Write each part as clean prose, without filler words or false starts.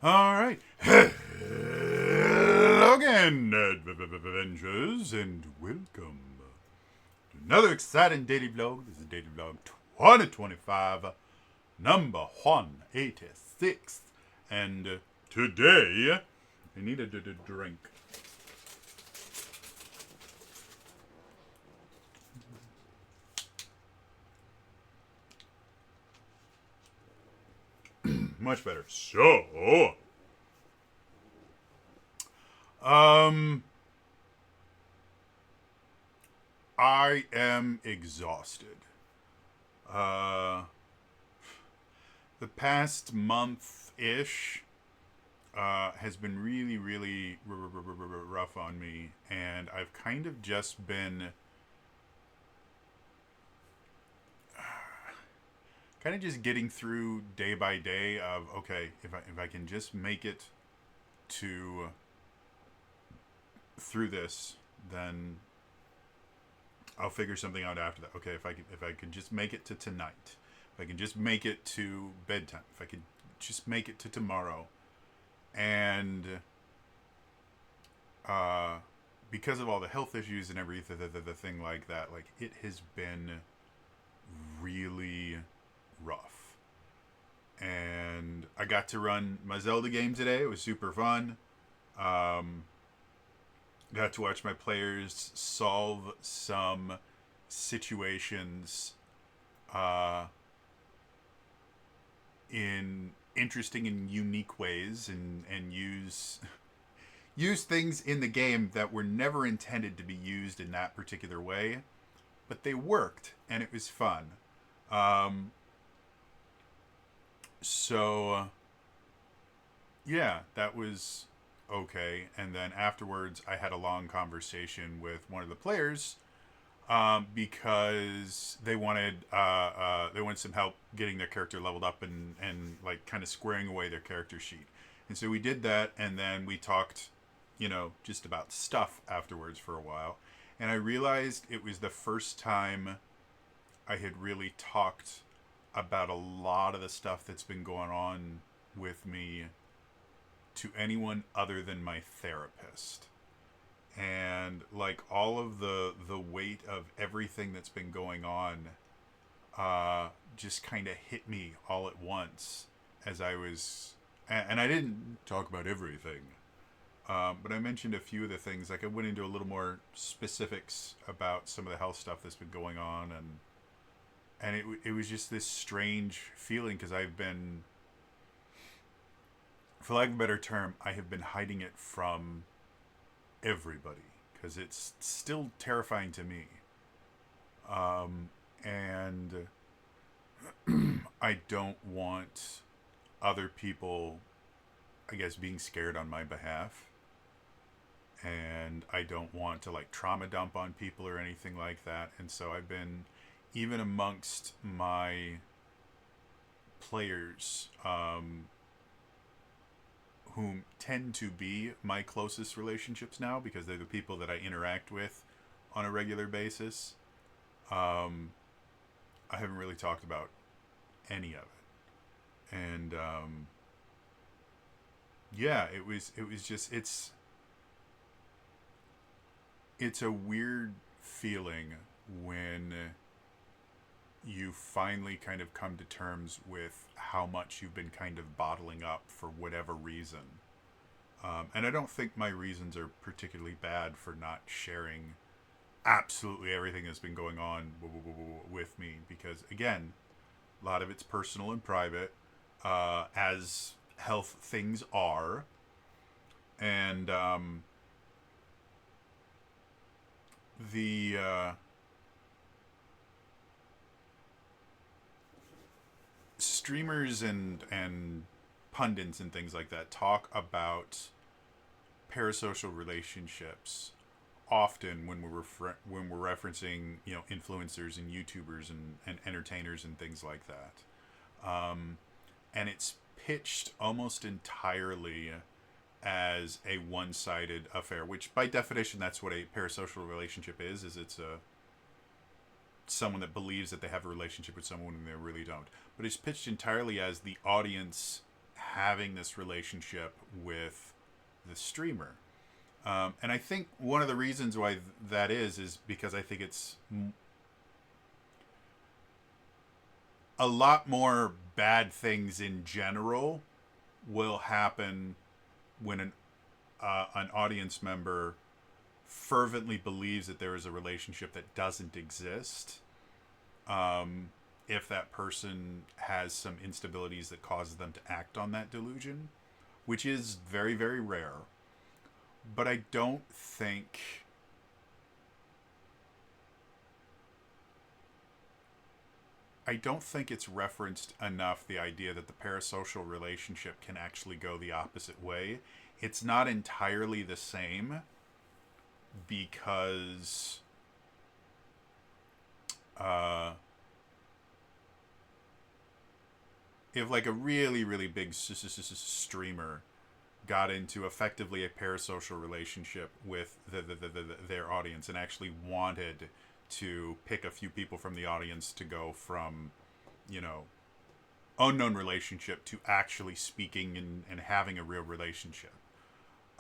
All right. Hello again, adventures, and welcome to another exciting daily vlog. This is Daily Vlog 2025, number 186. And today, I needed a drink. Much better. So, um, I am exhausted. Uh, the past month ish has been really, really rough on me, and I've kind of just been kind of just getting through day by day of okay, if I can just make it to through this, then I'll figure something out after that. Okay, if I could just make it to tonight, if I can just make it to bedtime, if I could just make it to tomorrow, and uh, because of all the health issues and everything, the thing like that, like it has been really rough. And I got to run my Zelda game today. It was super fun. Um, got to watch my players solve some situations uh, in interesting and unique ways, and use things in the game that were never intended to be used in that particular way, but they worked and it was fun. Um, so yeah, that was okay. And then afterwards, I had a long conversation with one of the players because they wanted some help getting their character leveled up and like kind of squaring away their character sheet. And so we did that, and then we talked, just about stuff afterwards for a while. And I realized it was the first time I had really talked about a lot of the stuff that's been going on with me to anyone other than my therapist. And like all of the weight of everything that's been going on just kind of hit me all at once as I was, and I didn't talk about everything, but I mentioned a few of the things. Like I went into a little more specifics about some of the health stuff that's been going on, and it was just this strange feeling because I've been, for lack of a better term, I have been hiding it from everybody because it's still terrifying to me. And I don't want other people, I guess, being scared on my behalf. And I don't want to like trauma dump on people or anything like that. And so I've been, even amongst my players, whom tend to be my closest relationships now because they're the people that I interact with on a regular basis. Um, I haven't really talked about any of it, and yeah, it was just it's a weird feeling when you finally kind of come to terms with how much you've been kind of bottling up for whatever reason. And I don't think my reasons are particularly bad for not sharing absolutely everything that's been going on with me because, again, a lot of it's personal and private, as health things are. And the streamers and pundits and things like that talk about parasocial relationships often when when we're referencing influencers and YouTubers and entertainers and things like that, and it's pitched almost entirely as a one-sided affair, which by definition that's what a parasocial relationship is it's a someone that believes that they have a relationship with someone and they really don't. But it's pitched entirely as the audience having this relationship with the streamer. And I think one of the reasons why that is because I think it's a lot more bad things in general will happen when an audience member fervently believes that there is a relationship that doesn't exist. If that person has some instabilities that causes them to act on that delusion, which is very, very rare. But I don't think it's referenced enough, the idea that the parasocial relationship can actually go the opposite way. It's not entirely the same because if like a really, really big streamer got into effectively a parasocial relationship with their audience and actually wanted to pick a few people from the audience to go from, you know, unknown relationship to actually speaking and having a real relationship.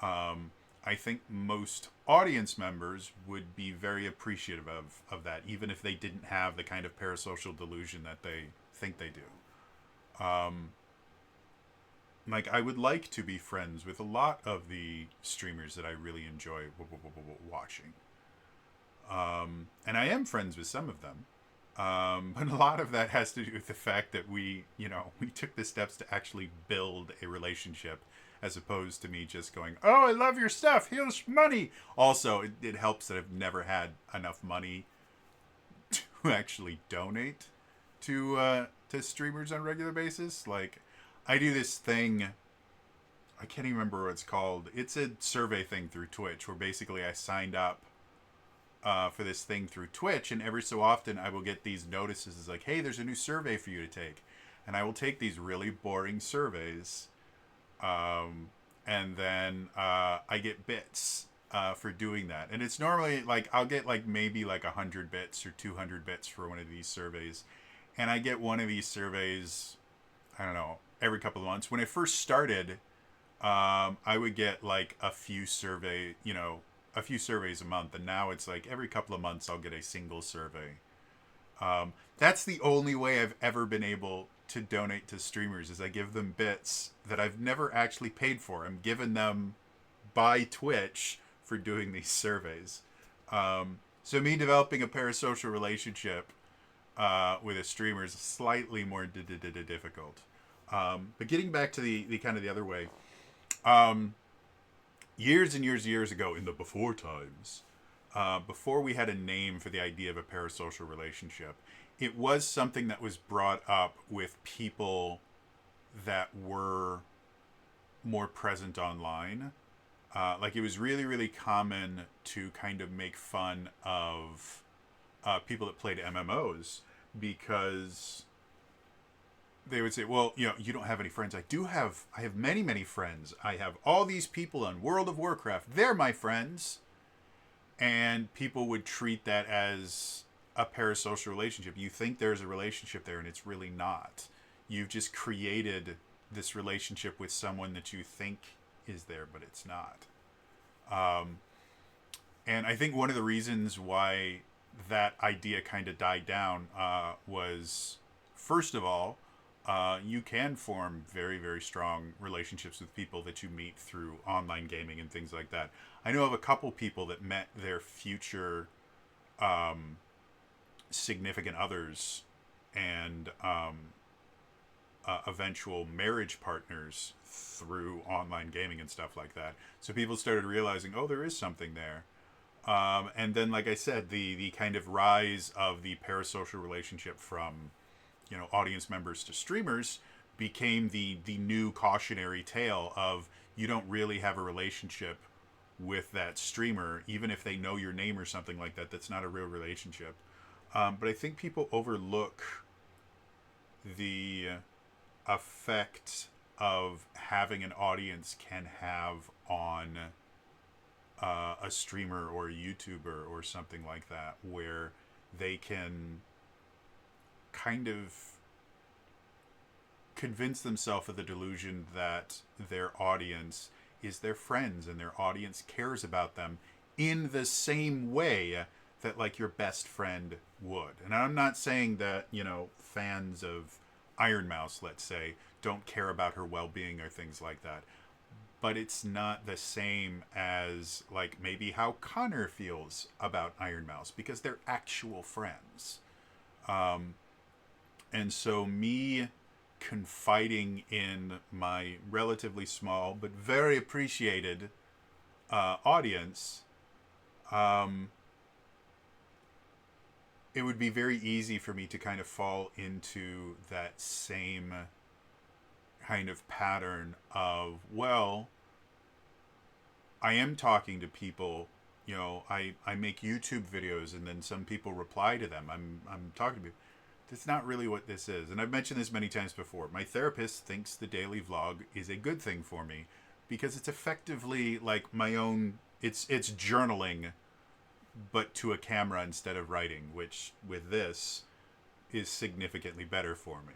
I think most audience members would be very appreciative of that, even if they didn't have the kind of parasocial delusion that they think they do. Like, I would like to be friends with a lot of the streamers that I really enjoy watching. And I am friends with some of them. But a lot of that has to do with the fact that we took the steps to actually build a relationship, as opposed to me just going, oh, I love your stuff, here's money. Also, it helps that I've never had enough money to actually donate to streamers on a regular basis. Like, I do this thing, I can't even remember what it's called. It's a survey thing through Twitch where basically I signed up for this thing through Twitch, and every so often I will get these notices. It's like, hey, there's a new survey for you to take. And I will take these really boring surveys, and then I get bits for doing that. And it's normally like I'll get like maybe like 100 bits or 200 bits for one of these surveys. And I get one of these surveys, I don't know, every couple of months. When I first started, I would get like a few surveys a month, and now it's like every couple of months I'll get a single survey. That's the only way I've ever been able to donate to streamers, is I give them bits that I've never actually paid for. I'm giving them by Twitch for doing these surveys. So me developing a parasocial relationship with a streamer is slightly more difficult. But getting back to the kind of the other way, years and years ago, in the before times, before we had a name for the idea of a parasocial relationship, it was something that was brought up with people that were more present online. Like, it was really, really common to kind of make fun of people that played MMOs, because they would say, well, you don't have any friends. I have many, many friends. I have all these people on World of Warcraft. They're my friends. And people would treat that as a parasocial relationship. You think there's a relationship there, and it's really not. You've just created this relationship with someone that you think is there, but it's not. And I think one of the reasons why that idea kind of died down was, first of all, you can form very, very strong relationships with people that you meet through online gaming and things like that. I know of a couple people that met their future significant others and eventual marriage partners through online gaming and stuff like that. So people started realizing, oh, there is something there. And then, like I said, the kind of rise of the parasocial relationship from audience members to streamers became the new cautionary tale of, you don't really have a relationship with that streamer, even if they know your name or something like that. That's not a real relationship. But I think people overlook the effect of having an audience can have on a streamer or a YouTuber or something like that, where they can kind of convince themselves of the delusion that their audience is their friends and their audience cares about them in the same way that like your best friend would. And I'm not saying that, you know, fans of Iron Mouse, let's say, don't care about her well-being or things like that. But it's not the same as like maybe how Connor feels about Iron Mouse because they're actual friends. And so me confiding in my relatively small but very appreciated audience, it would be very easy for me to kind of fall into that same kind of pattern of, well, I am talking to people, you know, I make YouTube videos and then some people reply to them. I'm talking to people. That's not really what this is. And I've mentioned this many times before. My therapist thinks the daily vlog is a good thing for me because it's effectively like my own, it's journaling, but to a camera instead of writing, which with this is significantly better for me.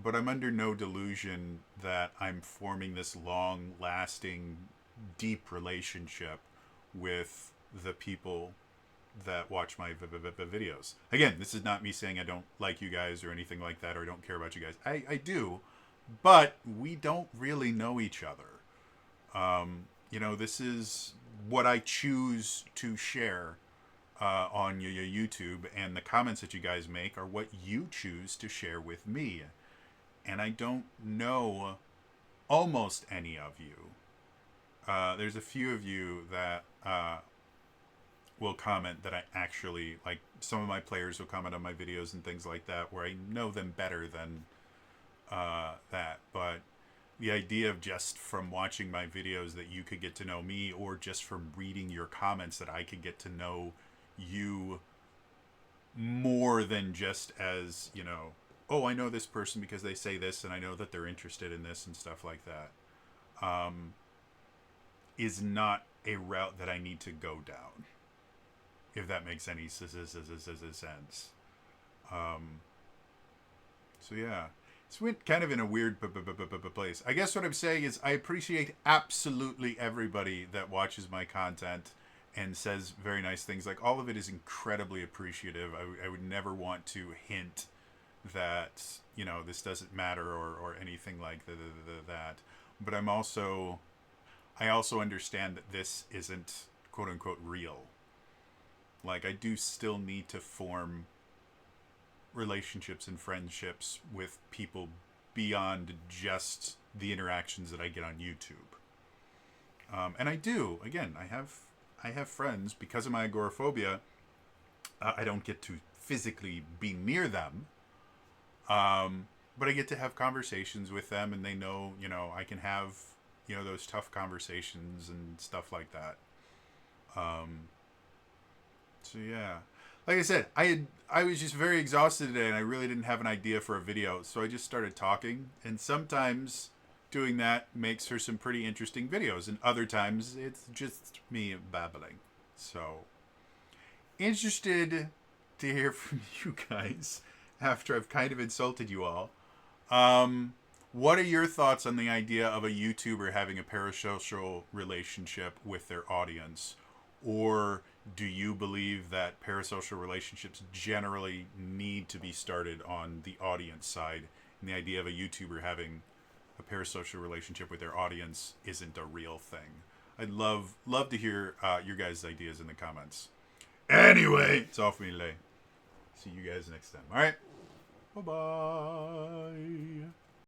But I'm under no delusion that I'm forming this long-lasting, deep relationship with the people that watch my videos. Again, this is not me saying I don't like you guys or anything like that, or I don't care about you guys. I do, but we don't really know each other. You know, this is what I choose to share on your YouTube, and the comments that you guys make are what you choose to share with me. And I don't know almost any of you. There's a few of you that will comment that I actually, like, some of my players will comment on my videos and things like that where I know them better than that. But the idea of just from watching my videos that you could get to know me, or just from reading your comments that I could get to know you more than just as, you know, oh, I know this person because they say this and I know that they're interested in this and stuff like that, is not a route that I need to go down, if that makes any sense. So yeah, it's went kind of in a weird place. I guess what I'm saying is I appreciate absolutely everybody that watches my content and says very nice things. Like, all of it is incredibly appreciative. I would never want to hint that, you know, this doesn't matter or anything like that. But I also understand that this isn't quote unquote real. Like, I do still need to form relationships and friendships with people beyond just the interactions that I get on YouTube. And I do. Again, I have friends. Because of my agoraphobia, I don't get to physically be near them. But I get to have conversations with them, and they know, you know, I can have, you know, those tough conversations and stuff like that. So yeah, like I said, I was just very exhausted today, and I really didn't have an idea for a video, so I just started talking. And sometimes doing that makes for some pretty interesting videos, and other times it's just me babbling. So interested to hear from you guys after I've kind of insulted you all. What are your thoughts on the idea of a YouTuber having a parasocial relationship with their audience? Or do you believe that parasocial relationships generally need to be started on the audience side, and the idea of a YouTuber having a parasocial relationship with their audience isn't a real thing? I'd love to hear your guys' ideas in the comments. Anyway, it's all for me today. See you guys next time. All right. Bye-bye.